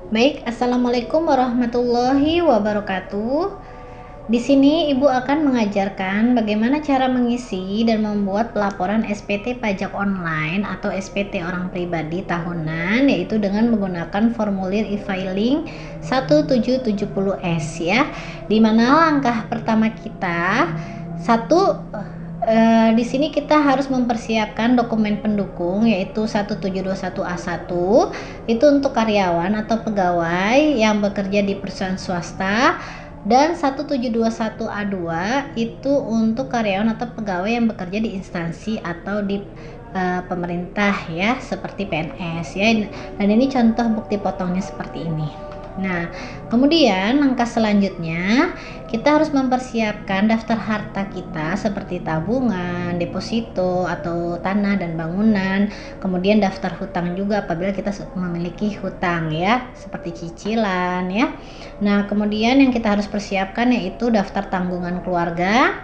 Baik, Assalamualaikum warahmatullahi wabarakatuh. Di sini Ibu akan mengajarkan bagaimana cara mengisi dan membuat pelaporan SPT pajak online atau SPT orang pribadi tahunan, yaitu dengan menggunakan formulir e-filing 1770S ya. Di mana langkah pertama kita di sini kita harus mempersiapkan dokumen pendukung yaitu 1721A1 itu untuk karyawan atau pegawai yang bekerja di perusahaan swasta, dan 1721A2 itu untuk karyawan atau pegawai yang bekerja di instansi atau di pemerintah ya, seperti PNS ya. Dan ini contoh bukti potongnya seperti ini. Nah, kemudian langkah selanjutnya kita harus mempersiapkan daftar harta kita seperti tabungan, deposito atau tanah dan bangunan. Kemudian daftar hutang juga apabila kita memiliki hutang ya, seperti cicilan ya. Nah, kemudian yang kita harus persiapkan yaitu daftar tanggungan keluarga.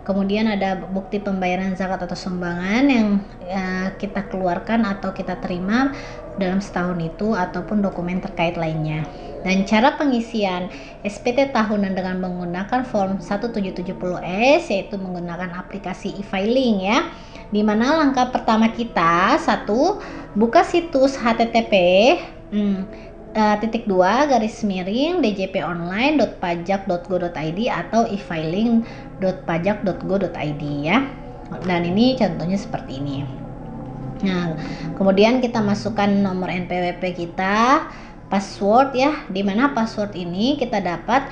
Kemudian ada bukti pembayaran zakat atau sumbangan yang kita keluarkan atau kita terima dalam setahun itu, ataupun dokumen terkait lainnya. Dan cara pengisian SPT tahunan dengan menggunakan form 1770S yaitu menggunakan aplikasi e-filing ya. Di mana langkah pertama kita, satu, buka situs http /djponline.pajak.go.id atau e-filing.pajak.go.id ya. Dan ini contohnya seperti ini. Nah, kemudian kita masukkan nomor NPWP kita, password ya, dimana password ini kita dapat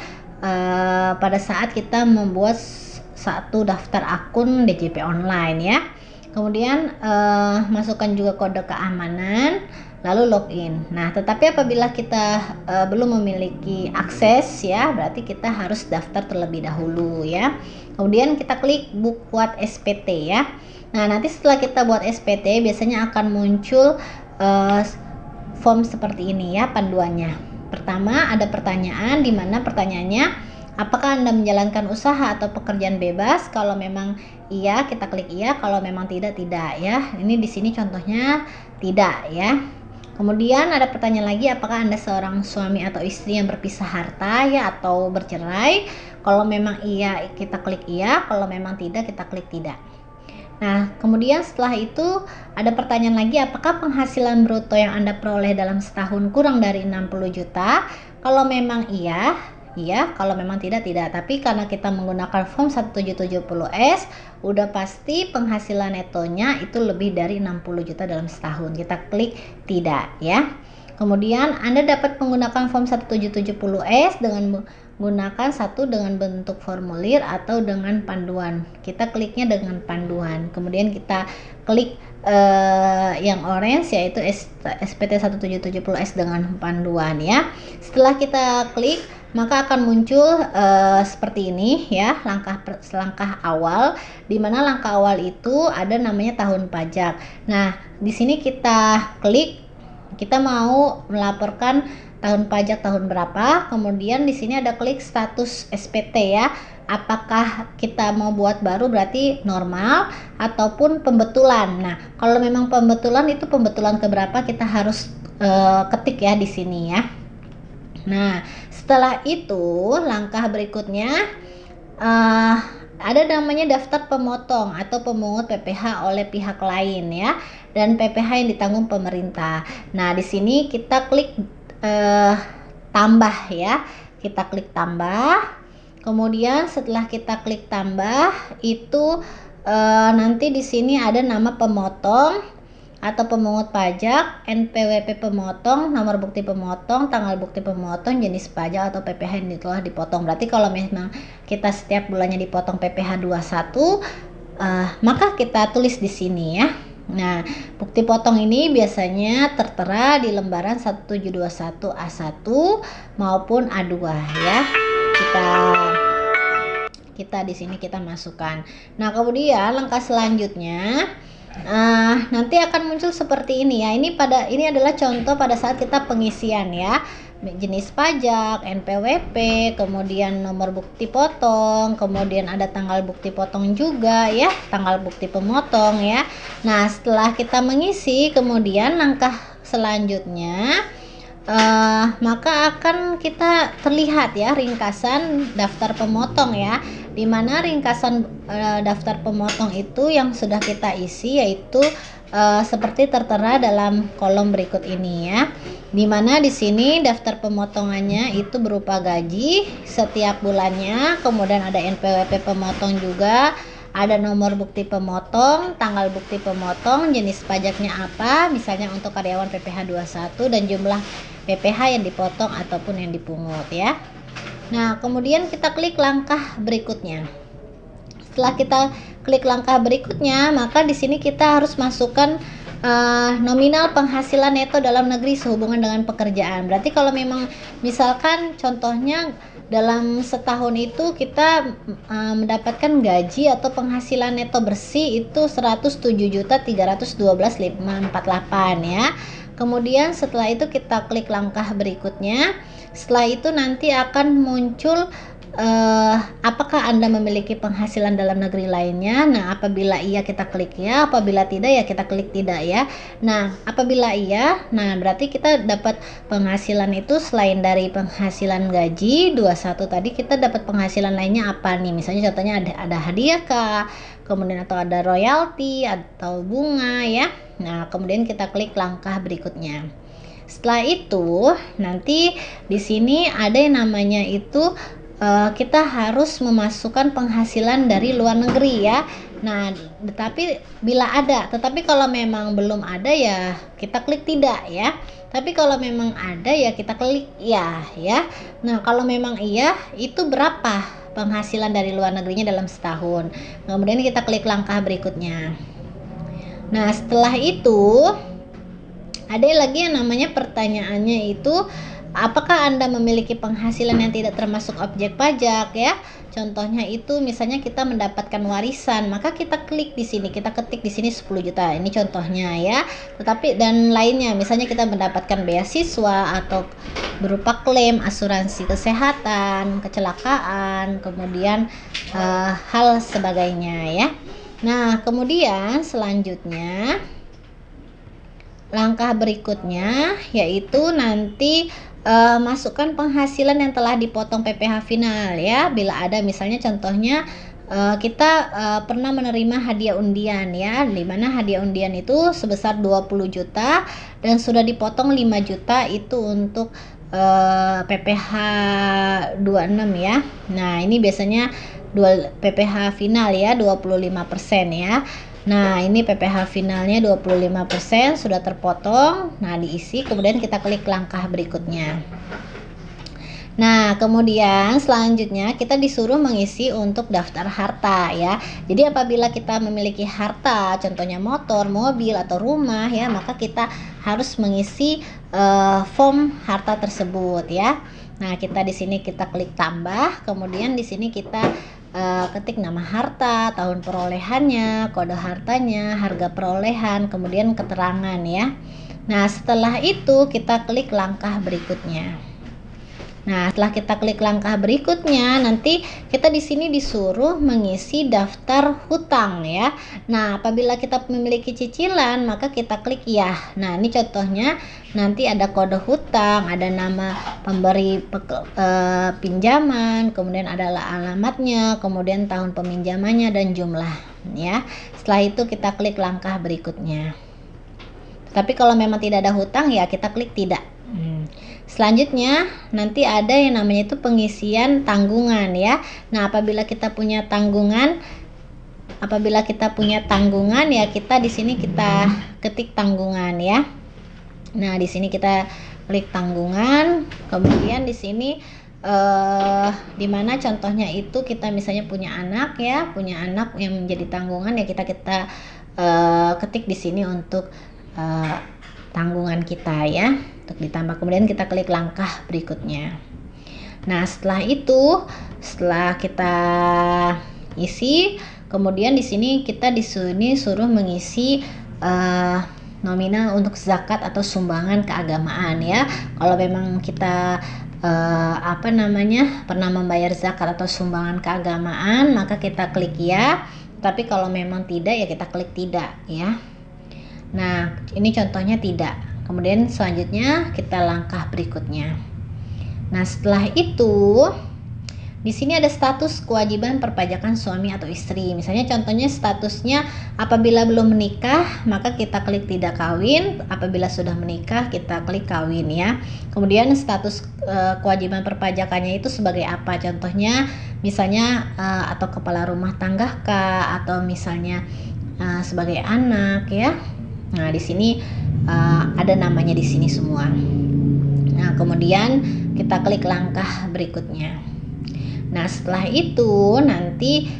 pada saat kita membuat satu daftar akun DJP online ya. Kemudian masukkan juga kode keamanan, lalu login. Nah, tetapi apabila kita belum memiliki akses ya, berarti kita harus daftar terlebih dahulu ya. Kemudian kita klik buat SPT ya. Nah, nanti setelah kita buat SPT biasanya akan muncul form seperti ini ya panduannya. Pertama ada pertanyaan, di mana pertanyaannya, apakah Anda menjalankan usaha atau pekerjaan bebas? Kalau memang iya, kita klik iya. Kalau memang tidak ya. Ini di sini contohnya tidak ya. Kemudian ada pertanyaan lagi, apakah Anda seorang suami atau istri yang berpisah harta ya atau bercerai? Kalau memang iya, kita klik iya. Kalau memang tidak, kita klik tidak. Nah, kemudian setelah itu ada pertanyaan lagi, apakah penghasilan bruto yang Anda peroleh dalam setahun kurang dari 60 juta? Kalau memang iya. Kalau memang tidak. Tapi karena kita menggunakan form 1770S, udah pasti penghasilan netonya itu lebih dari 60 juta dalam setahun. Kita klik tidak ya. Kemudian Anda dapat menggunakan form 1770S dengan menggunakan satu dengan bentuk formulir atau dengan panduan. Kita kliknya dengan panduan. Kemudian kita klik yang orange yaitu SPT 1770S dengan panduan ya. Setelah kita klik, maka akan muncul seperti ini ya, langkah awal, di mana langkah awal itu ada namanya tahun pajak. Nah, di sini kita klik, kita mau melaporkan tahun pajak tahun berapa. Kemudian di sini ada klik status SPT ya. Apakah kita mau buat baru berarti normal ataupun pembetulan. Nah, kalau memang pembetulan, itu pembetulan keberapa kita harus ketik ya di sini ya. Nah, setelah itu langkah berikutnya ada namanya daftar pemotong atau pemungut PPh oleh pihak lain ya, dan PPh yang ditanggung pemerintah. Nah, di sini kita klik tambah ya. Kita klik tambah. Kemudian setelah kita klik tambah itu nanti di sini ada nama pemotong atau pemungut pajak, NPWP pemotong, nomor bukti pemotong, tanggal bukti pemotong, jenis pajak atau PPh yang telah dipotong. Berarti kalau memang kita setiap bulannya dipotong PPh 21, maka kita tulis di sini ya. Nah, bukti potong ini biasanya tertera di lembaran 1721A1 maupun A2 ya. Kita di sini kita masukkan. Nah, kemudian langkah selanjutnya nanti akan muncul seperti ini ya. Ini adalah contoh pada saat kita pengisian ya. Jenis pajak, NPWP, kemudian nomor bukti potong, kemudian ada tanggal bukti potong juga ya, tanggal bukti pemotong ya. Nah, setelah kita mengisi, kemudian langkah selanjutnya maka akan kita terlihat ya ringkasan daftar pemotong ya, dimana ringkasan daftar pemotong itu yang sudah kita isi yaitu seperti tertera dalam kolom berikut ini ya, dimana di sini daftar pemotongannya itu berupa gaji setiap bulannya, kemudian ada NPWP pemotong juga, ada nomor bukti pemotong, tanggal bukti pemotong, jenis pajaknya apa, misalnya untuk karyawan PPh 21 dan jumlah PPh yang dipotong ataupun yang dipungut ya. Nah, kemudian kita klik langkah berikutnya. Setelah kita klik langkah berikutnya, maka di sini kita harus masukkan nominal penghasilan neto dalam negeri sehubungan dengan pekerjaan. Berarti kalau memang misalkan contohnya dalam setahun itu kita mendapatkan gaji atau penghasilan neto bersih itu 107.312.548 ya. Kemudian setelah itu kita klik langkah berikutnya. Setelah itu nanti akan muncul apakah Anda memiliki penghasilan dalam negeri lainnya. Nah, apabila iya kita klik ya, apabila tidak ya kita klik tidak ya. Nah, apabila iya, nah berarti kita dapat penghasilan itu selain dari penghasilan gaji 21 tadi, kita dapat penghasilan lainnya apa nih? Misalnya contohnya ada hadiah kah, kemudian atau ada royalti atau bunga ya. Nah, kemudian kita klik langkah berikutnya. Setelah itu nanti di sini ada yang namanya itu kita harus memasukkan penghasilan dari luar negeri ya. Nah, tetapi kalau memang belum ada ya kita klik tidak ya. Tapi kalau memang ada ya kita klik ya ya. Nah, kalau memang iya, itu berapa penghasilan dari luar negerinya dalam setahun. Kemudian kita klik langkah berikutnya. Nah, setelah itu ada lagi yang namanya pertanyaannya itu, apakah Anda memiliki penghasilan yang tidak termasuk objek pajak ya? Contohnya itu misalnya kita mendapatkan warisan, maka kita klik di sini, kita ketik di sini 10 juta. Ini contohnya ya. Tetapi dan lainnya, misalnya kita mendapatkan beasiswa atau berupa klaim asuransi kesehatan, kecelakaan, kemudian hal sebagainya ya. Nah, kemudian selanjutnya langkah berikutnya yaitu nanti masukkan penghasilan yang telah dipotong PPh final ya. Bila ada misalnya contohnya kita pernah menerima hadiah undian ya, di mana hadiah undian itu sebesar 20 juta dan sudah dipotong 5 juta itu untuk PPh 26 ya. Nah, ini biasanya PPh final ya 25% ya. Nah, ini PPh finalnya 25% sudah terpotong. Nah, diisi, kemudian kita klik langkah berikutnya. Nah, kemudian selanjutnya kita disuruh mengisi untuk daftar harta ya. Jadi apabila kita memiliki harta, contohnya motor, mobil atau rumah ya, maka kita harus mengisi form harta tersebut ya. Nah, kita di sini kita klik tambah, kemudian di sini kita ketik nama harta, tahun perolehannya, kode hartanya, harga perolehan, kemudian keterangan ya. Nah, setelah itu kita klik langkah berikutnya. Nah, setelah kita klik langkah berikutnya, nanti kita di sini disuruh mengisi daftar hutang ya. Nah, apabila kita memiliki cicilan, maka kita klik ya. Nah, ini contohnya nanti ada kode hutang, ada nama pemberi pinjaman, kemudian ada alamatnya, kemudian tahun peminjamannya dan jumlah ya. Setelah itu kita klik langkah berikutnya. Tapi kalau memang tidak ada hutang ya kita klik tidak. Selanjutnya nanti ada yang namanya itu pengisian tanggungan ya. Nah, apabila kita punya tanggungan ya kita di sini kita ketik tanggungan ya. Nah, di sini kita klik tanggungan, kemudian di sini dimana contohnya itu kita misalnya punya anak yang menjadi tanggungan ya kita ketik di sini untuk tanggungan kita ya, untuk ditambah. Kemudian kita klik langkah berikutnya. Nah, setelah kita isi, kemudian di sini kita disuruh mengisi nominal untuk zakat atau sumbangan keagamaan ya. Kalau memang kita pernah membayar zakat atau sumbangan keagamaan, maka kita klik ya. Tapi kalau memang tidak ya kita klik tidak ya. Nah, ini contohnya tidak. Kemudian selanjutnya kita langkah berikutnya. Nah, setelah itu di sini ada status kewajiban perpajakan suami atau istri. Misalnya contohnya statusnya apabila belum menikah maka kita klik tidak kawin, apabila sudah menikah kita klik kawin ya. Kemudian status kewajiban perpajakannya itu sebagai apa? Contohnya misalnya atau kepala rumah tangga kah, atau misalnya sebagai anak ya. Nah, di sini ada namanya di sini semua. Nah, kemudian kita klik langkah berikutnya. Nah, setelah itu nanti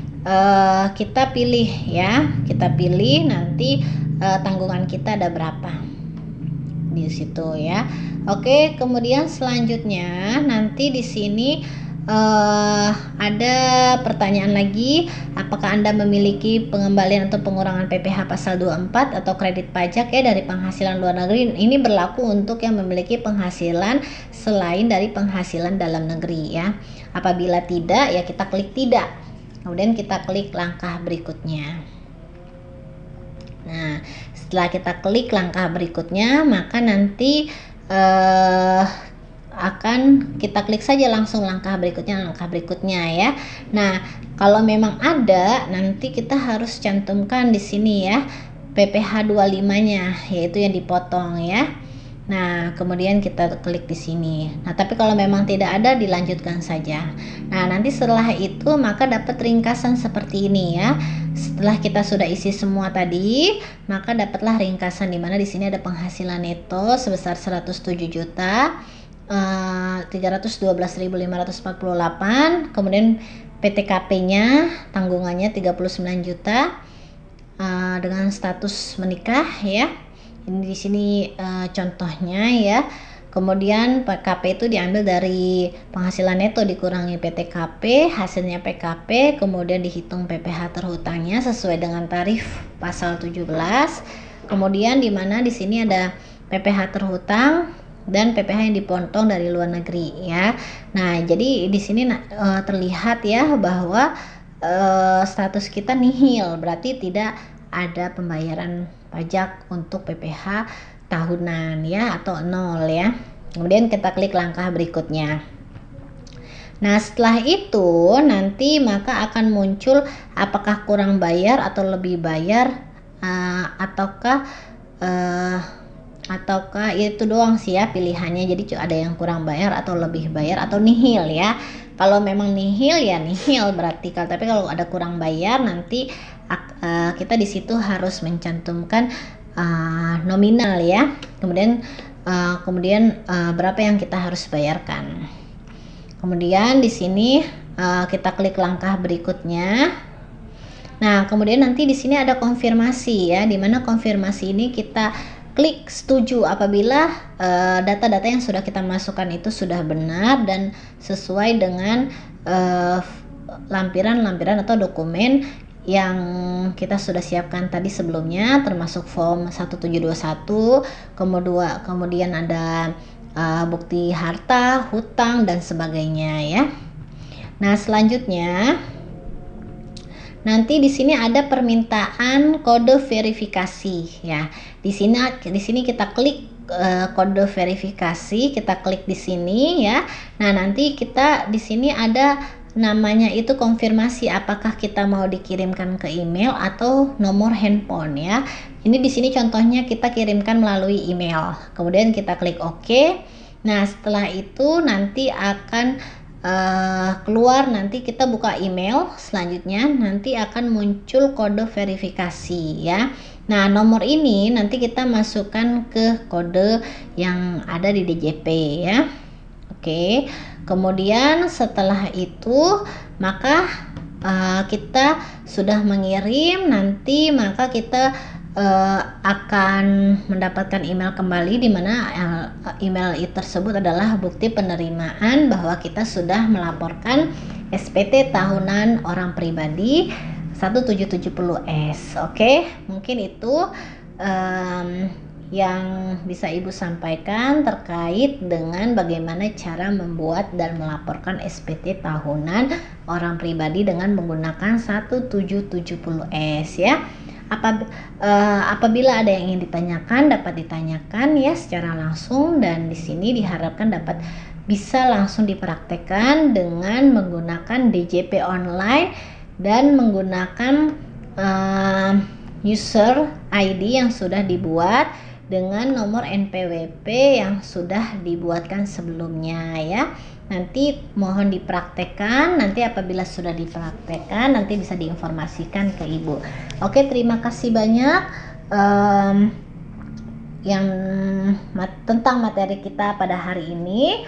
kita pilih ya, kita pilih nanti tanggungan kita ada berapa di situ ya. Oke, kemudian selanjutnya nanti di sini ada pertanyaan lagi, apakah Anda memiliki pengembalian atau pengurangan PPh pasal 24 atau kredit pajak ya dari penghasilan luar negeri. Ini berlaku untuk yang memiliki penghasilan selain dari penghasilan dalam negeri ya. Apabila tidak ya kita klik tidak, kemudian kita klik langkah berikutnya. Nah, setelah kita klik langkah berikutnya maka nanti akan kita klik saja langsung langkah berikutnya ya. Nah, kalau memang ada nanti kita harus cantumkan di sini ya PPh 25-nya, yaitu yang dipotong ya. Nah, kemudian kita klik di sini. Nah, tapi kalau memang tidak ada dilanjutkan saja. Nah, nanti setelah itu maka dapat ringkasan seperti ini ya. Setelah kita sudah isi semua tadi, maka dapatlah ringkasan di mana di sini ada penghasilan neto sebesar 107 juta 312.548, kemudian PTKP-nya tanggungannya 39 juta dengan status menikah ya. Ini di sini contohnya ya. Kemudian PKP itu diambil dari penghasilan neto dikurangi PTKP, hasilnya PKP, kemudian dihitung PPh terhutangnya sesuai dengan tarif pasal 17. Kemudian di mana di sini ada PPh terhutang dan PPh yang dipotong dari luar negeri ya. Nah, jadi di sini terlihat ya bahwa status kita nihil, berarti tidak ada pembayaran pajak untuk PPh tahunan ya, atau 0 ya. Kemudian kita klik langkah berikutnya. Nah, setelah itu nanti maka akan muncul apakah kurang bayar atau lebih bayar, ataukah itu doang sih ya pilihannya. Jadi ada yang kurang bayar atau lebih bayar atau nihil ya. Kalau memang nihil ya nihil berarti, tapi kalau ada kurang bayar nanti kita di situ harus mencantumkan nominal ya. Kemudian berapa yang kita harus bayarkan. Kemudian di sini kita klik langkah berikutnya. Nah, kemudian nanti di sini ada konfirmasi ya, dimana konfirmasi ini kita klik setuju apabila data-data yang sudah kita masukkan itu sudah benar dan sesuai dengan lampiran-lampiran atau dokumen yang kita sudah siapkan tadi sebelumnya, termasuk form 1721, kemudian ada bukti harta, hutang dan sebagainya ya. Nah, selanjutnya nanti di sini ada permintaan kode verifikasi ya. Di sini kita klik kode verifikasi, kita klik di sini ya. Nah, nanti kita di sini ada namanya itu konfirmasi apakah kita mau dikirimkan ke email atau nomor handphone ya. Ini di sini contohnya kita kirimkan melalui email. Kemudian kita klik OK. Nah, setelah itu nanti akan keluar, nanti kita buka email, selanjutnya nanti akan muncul kode verifikasi ya. Nah, nomor ini nanti kita masukkan ke kode yang ada di DJP ya. Oke, kemudian setelah itu maka kita sudah mengirim, nanti maka kita akan mendapatkan email kembali di mana email tersebut adalah bukti penerimaan bahwa kita sudah melaporkan SPT tahunan orang pribadi 1770S. Oke, mungkin itu yang bisa Ibu sampaikan terkait dengan bagaimana cara membuat dan melaporkan SPT tahunan orang pribadi dengan menggunakan 1770S ya. Apabila ada yang ingin ditanyakan, dapat ditanyakan ya secara langsung, dan di sini diharapkan dapat bisa langsung dipraktekkan dengan menggunakan DJP online dan menggunakan user ID yang sudah dibuat dengan nomor NPWP yang sudah dibuatkan sebelumnya ya. Nanti mohon dipraktekkan, nanti apabila sudah dipraktekkan nanti bisa diinformasikan ke Ibu. Oke, terima kasih banyak yang tentang materi kita pada hari ini.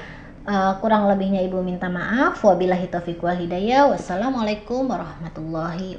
Kurang lebihnya Ibu minta maaf. Wabillahi taufiq wal hidayah. Wassalamualaikum warahmatullahi